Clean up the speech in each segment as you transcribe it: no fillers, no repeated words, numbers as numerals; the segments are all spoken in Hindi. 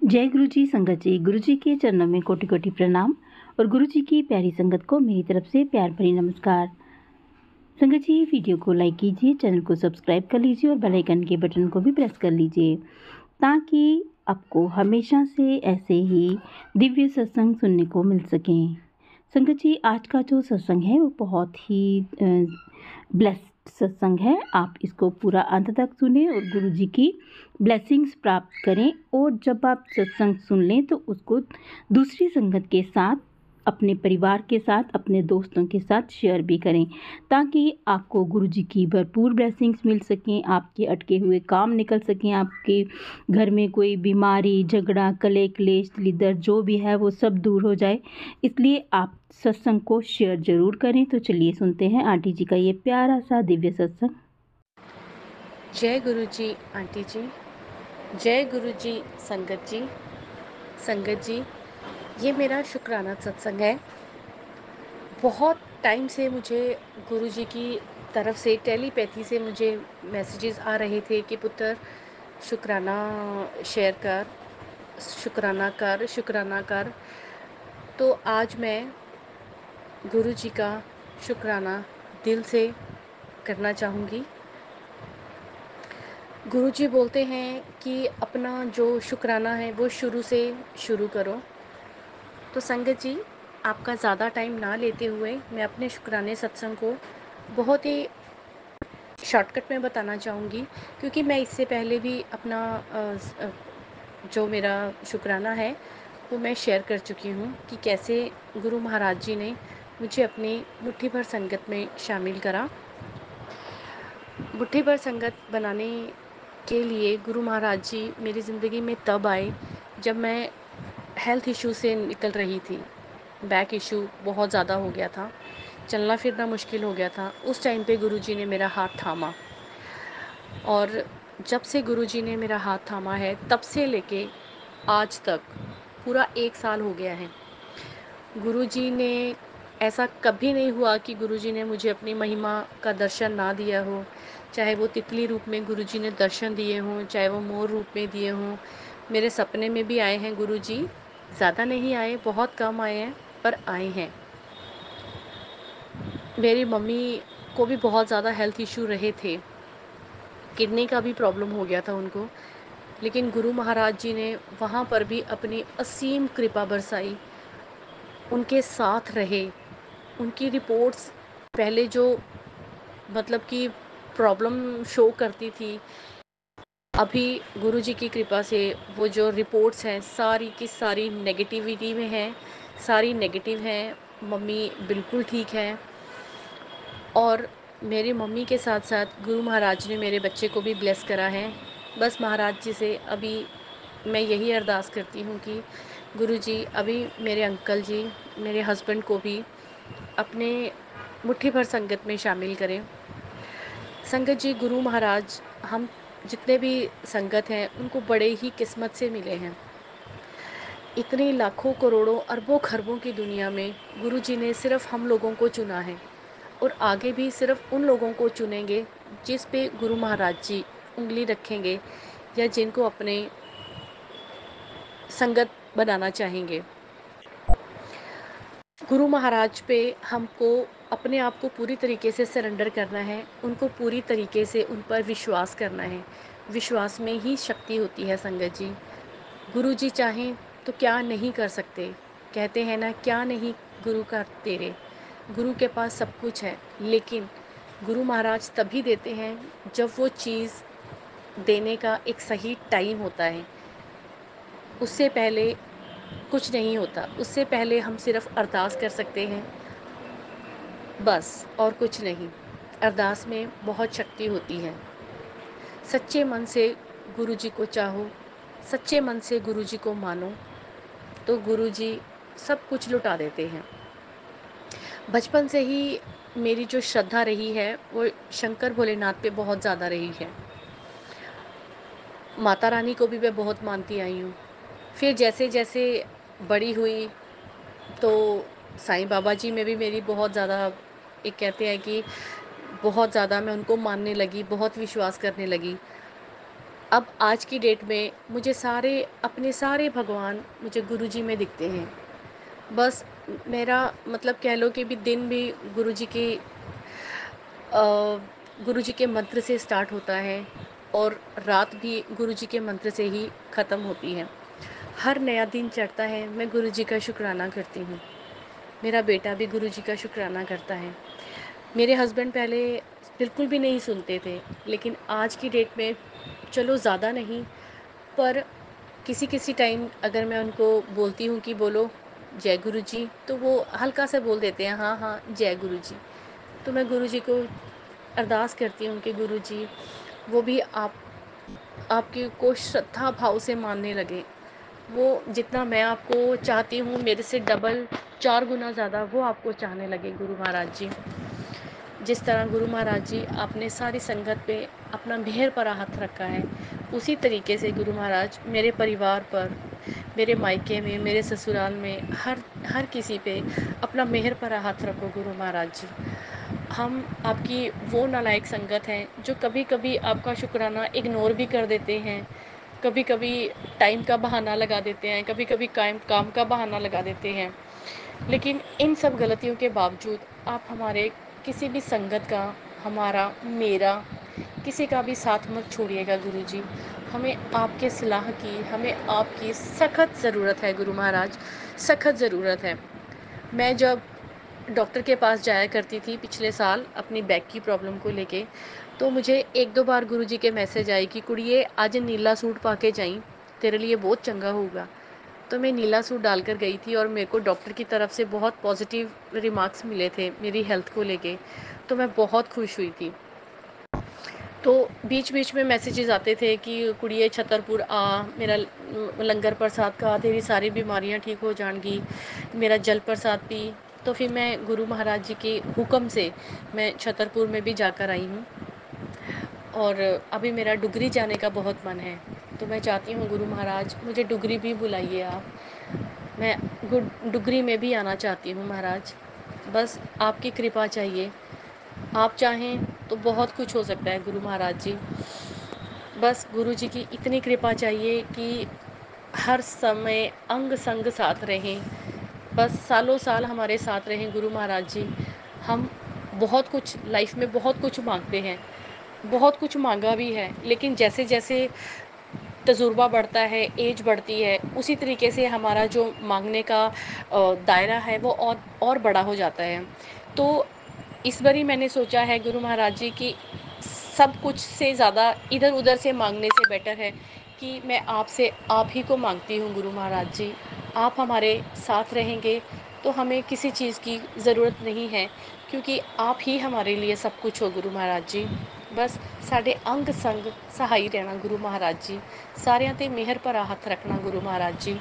जय गुरु जी संगत जी। गुरु जी के चरणों में कोटि कोटि प्रणाम और गुरु जी की प्यारी संगत को मेरी तरफ से प्यार भरी नमस्कार। संगत जी, वीडियो को लाइक कीजिए, चैनल को सब्सक्राइब कर लीजिए और बेल आइकन के बटन को भी प्रेस कर लीजिए ताकि आपको हमेशा से ऐसे ही दिव्य सत्संग सुनने को मिल सकें। संगत जी, आज का जो सत्संग है वो बहुत ही ब्लेस्ड सत्संग है। आप इसको पूरा अंत तक सुने और गुरु जी की ब्लेसिंग्स प्राप्त करें। और जब आप सत्संग सुन लें तो उसको दूसरी संगत के साथ, अपने परिवार के साथ, अपने दोस्तों के साथ शेयर भी करें ताकि आपको गुरु जी की भरपूर ब्लेसिंग्स मिल सकें, आपके अटके हुए काम निकल सकें, आपके घर में कोई बीमारी, झगड़ा, कले क्लेश, दलिद्र जो भी है वो सब दूर हो जाए। इसलिए आप सत्संग को शेयर जरूर करें। तो चलिए सुनते हैं आंटी जी का ये प्यारा सा दिव्य सत्संग। जय गुरु जी आंटी जी, जय गुरु जी संगत जी। संगत जी, ये मेरा शुक्राना सत्संग है। बहुत टाइम से मुझे गुरु जी की तरफ से टेलीपैथी से मुझे मैसेजेस आ रहे थे कि पुत्र शुक्राना शेयर कर, शुक्राना कर, शुक्राना कर। तो आज मैं गुरु जी का शुक्राना दिल से करना चाहूँगी। गुरुजी बोलते हैं कि अपना जो शुक्राना है वो शुरू से शुरू करो। तो संगत जी, आपका ज़्यादा टाइम ना लेते हुए मैं अपने शुक्राने सत्संग को बहुत ही शॉर्टकट में बताना चाहूँगी, क्योंकि मैं इससे पहले भी अपना जो मेरा शुक्राना है वो मैं शेयर कर चुकी हूँ कि कैसे गुरु महाराज जी ने मुझे अपनी मुट्ठी भर संगत में शामिल करा। मुट्ठी भर संगत बनाने के लिए गुरु महाराज जी मेरी ज़िंदगी में तब आए जब मैं हेल्थ इशू से निकल रही थी। बैक इशू बहुत ज़्यादा हो गया था, चलना फिरना मुश्किल हो गया था। उस टाइम पे गुरुजी ने मेरा हाथ थामा, और जब से गुरुजी ने मेरा हाथ थामा है तब से लेके आज तक पूरा 1 साल हो गया है। गुरुजी ने ऐसा कभी नहीं हुआ कि गुरुजी ने मुझे अपनी महिमा का दर्शन ना दिया हो। चाहे वो तितली रूप में गुरुजी ने दर्शन दिए हों, चाहे वो मोर रूप में दिए हों। मेरे सपने में भी आए हैं गुरुजी, ज़्यादा नहीं आए, बहुत कम आए हैं, पर आए हैं। मेरी मम्मी को भी बहुत ज़्यादा हेल्थ इशू रहे थे, किडनी का भी प्रॉब्लम हो गया था उनको, लेकिन गुरु महाराज जी ने वहाँ पर भी अपनी असीम कृपा बरसाई, उनके साथ रहे। उनकी रिपोर्ट्स पहले जो मतलब कि प्रॉब्लम शो करती थी, अभी गुरुजी की कृपा से वो जो रिपोर्ट्स हैं सारी की सारी नेगेटिविटी में हैं, सारी नेगेटिव हैं। मम्मी बिल्कुल ठीक है। और मेरी मम्मी के साथ साथ गुरु महाराज ने मेरे बच्चे को भी ब्लेस करा है। बस महाराज जी से अभी मैं यही अरदास करती हूँ कि गुरुजी अभी मेरे अंकल जी, मेरे हस्बैंड को भी अपने मुट्ठी भर संगत में शामिल करें। संगत जी, गुरु महाराज हम जितने भी संगत हैं उनको बड़े ही किस्मत से मिले हैं। इतनी लाखों करोड़ों अरबों खरबों की दुनिया में गुरुजी ने सिर्फ हम लोगों को चुना है, और आगे भी सिर्फ उन लोगों को चुनेंगे जिस पे गुरु महाराज जी उंगली रखेंगे या जिनको अपने संगत बनाना चाहेंगे। गुरु महाराज पे हमको अपने आप को पूरी तरीके से सरेंडर करना है, उनको पूरी तरीके से उन पर विश्वास करना है। विश्वास में ही शक्ति होती है संगत जी। गुरु जी चाहें तो क्या नहीं कर सकते। कहते हैं ना, क्या नहीं गुरु का तेरे। गुरु के पास सब कुछ है, लेकिन गुरु महाराज तभी देते हैं जब वो चीज़ देने का एक सही टाइम होता है। उससे पहले कुछ नहीं होता। उससे पहले हम सिर्फ अरदास कर सकते हैं, बस, और कुछ नहीं। अरदास में बहुत शक्ति होती है। सच्चे मन से गुरु जी को चाहो, सच्चे मन से गुरु जी को मानो, तो गुरु जी सब कुछ लुटा देते हैं। बचपन से ही मेरी जो श्रद्धा रही है वो शंकर भोलेनाथ पे बहुत ज़्यादा रही है। माता रानी को भी मैं बहुत मानती आई हूँ। फिर जैसे जैसे बड़ी हुई तो साईं बाबा जी में भी मेरी बहुत ज़्यादा, एक कहते हैं कि बहुत ज़्यादा मैं उनको मानने लगी, बहुत विश्वास करने लगी। अब आज की डेट में मुझे अपने सारे भगवान मुझे गुरुजी में दिखते हैं। बस मेरा मतलब कह लो कि भी दिन भी गुरुजी के गुरुजी के मंत्र से स्टार्ट होता है और रात भी गुरुजी के मंत्र से ही ख़त्म होती है। हर नया दिन चढ़ता है, मैं गुरुजी का शुक्राना करती हूँ। मेरा बेटा भी गुरुजी का शुक्राना करता है। मेरे हस्बैंड पहले बिल्कुल भी नहीं सुनते थे, लेकिन आज की डेट में चलो ज़्यादा नहीं, पर किसी किसी टाइम अगर मैं उनको बोलती हूँ कि बोलो जय गुरु जी, तो वो हल्का सा बोल देते हैं हाँ हाँ जय गुरु जी। तो मैं गुरु जी को अरदास करती हूँ कि गुरु जी वो भी आपकी को श्रद्धा भाव से मानने लगे। वो जितना मैं आपको चाहती हूँ मेरे से डबल 4 गुना ज़्यादा वो आपको चाहने लगे गुरु महाराज जी। जिस तरह गुरु महाराज जी आपने सारी संगत पे अपना मेहर भरा हाथ रखा है, उसी तरीके से गुरु महाराज मेरे परिवार पर, मेरे मायके में, मेरे ससुराल में, हर हर किसी पे अपना मेहर भरा हाथ रखो गुरु महाराज जी। हम आपकी वो नालायक संगत हैं जो कभी कभी आपका शुक्राना इग्नोर भी कर देते हैं, कभी कभी टाइम का बहाना लगा देते हैं, कभी कभी काम का बहाना लगा देते हैं। लेकिन इन सब गलतियों के बावजूद आप हमारे किसी भी संगत का, हमारा, मेरा, किसी का भी साथ मत छोड़िएगा गुरु जी। हमें आपके सलाह की, हमें आपकी सख्त ज़रूरत है गुरु महाराज, सख्त ज़रूरत है। मैं जब डॉक्टर के पास जाया करती थी पिछले साल अपनी बैक की प्रॉब्लम को लेके, तो मुझे एक दो बार गुरुजी के मैसेज आए कि कुड़िए आज नीला सूट पा के जाई, तेरे लिए बहुत चंगा होगा। तो मैं नीला सूट डालकर गई थी और मेरे को डॉक्टर की तरफ से बहुत पॉजिटिव रिमार्क्स मिले थे मेरी हेल्थ को लेके, तो मैं बहुत खुश हुई थी। तो बीच बीच में मैसेजेस आते थे कि कुड़िए छतरपुर आ, मेरा लंगर प्रसाद खा, तेरी सारी बीमारियां ठीक हो जाएंगी, मेरा जल प्रसाद पी। तो फिर मैं गुरु महाराज जी के हुक्म से मैं छतरपुर में भी जाकर आई हूँ और अभी मेरा डुगरी जाने का बहुत मन है। तो मैं चाहती हूँ गुरु महाराज मुझे डुगरी भी बुलाइए आप, मैं डुगरी में भी आना चाहती हूँ महाराज। बस आपकी कृपा चाहिए, आप चाहें तो बहुत कुछ हो सकता है गुरु महाराज जी। बस गुरु जी की इतनी कृपा चाहिए कि हर समय अंग संग साथ रहें, बस सालों साल हमारे साथ रहें गुरु महाराज जी। हम बहुत कुछ लाइफ में बहुत कुछ मांगते हैं, बहुत कुछ मांगा भी है, लेकिन जैसे जैसे तजुर्बा बढ़ता है, एज बढ़ती है, उसी तरीके से हमारा जो मांगने का दायरा है वो और बड़ा हो जाता है। तो इस बारी मैंने सोचा है गुरु महाराज जी कि सब कुछ से ज़्यादा इधर उधर से मांगने से बेटर है कि मैं आपसे आप ही को मांगती हूँ गुरु महाराज जी। आप हमारे साथ रहेंगे तो हमें किसी चीज़ की ज़रूरत नहीं है, क्योंकि आप ही हमारे लिए सब कुछ हो गुरु महाराज जी। बस साढ़े अंग संग सहाई रहना गुरु महाराज जी, सारिਆਂ ਤੇ ਮਿਹਰ ਭਰਾ ਹੱਥ ਰੱਖਣਾ ਗੁਰੂ ਮਹਾਰਾਜ ਜੀ।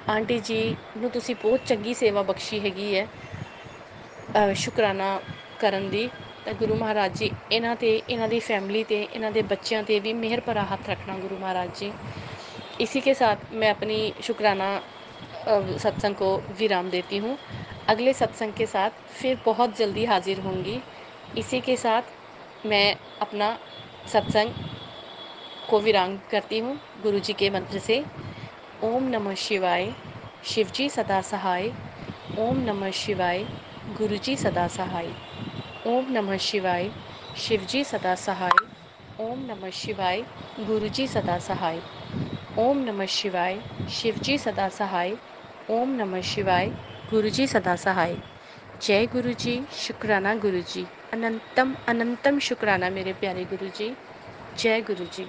ਆਂਟੀ ਜੀ ਨੂੰ ਤੁਸੀਂ ਬਹੁਤ ਚੰਗੀ ਸੇਵਾ ਬਖਸ਼ੀ ਹੈਗੀ ਹੈ ਸ਼ੁਕਰਾਨਾ ਕਰਨ ਦੀ। ਤਾਂ ਗੁਰੂ ਮਹਾਰਾਜ ਜੀ ਇਹਨਾਂ ਤੇ, ਇਹਨਾਂ ਦੀ ਫੈमिली ਤੇ, ਇਹਨਾਂ ਦੇ ਬੱਚਿਆਂ ਤੇ ਵੀ ਮਿਹਰ ਭਰਾ ਹੱਥ ਰੱਖਣਾ गुरु महाराज जी। इसी के साथ मैं अपनी शुक्राना सत्संग को विराम देती हूँ। अगले सत्संग के साथ फिर बहुत जल्दी हाजिर होंगी। इसी के साथ मैं अपना सत्संग को विराम करती हूँ गुरु जी के मंत्र से। ओम नमः शिवाय, शिव जी सदा सहाय। ओम नमः शिवाय, गुरु जी सदा सहाय। ओम नमः शिवाय, शिव जी सदा सहाय। ओम नमः शिवाय, गुरु जी सदा सहाय। ओम नमः शिवाय, शिव जी सदा सहाय। ओम नमः शिवाय, गुरु जी सदा सहाय। जय गुरु जी, शुक्राना गुरु जी, अनंतम अनंतम शुक्राना मेरे प्यारे गुरु जी। जय गुरु जी।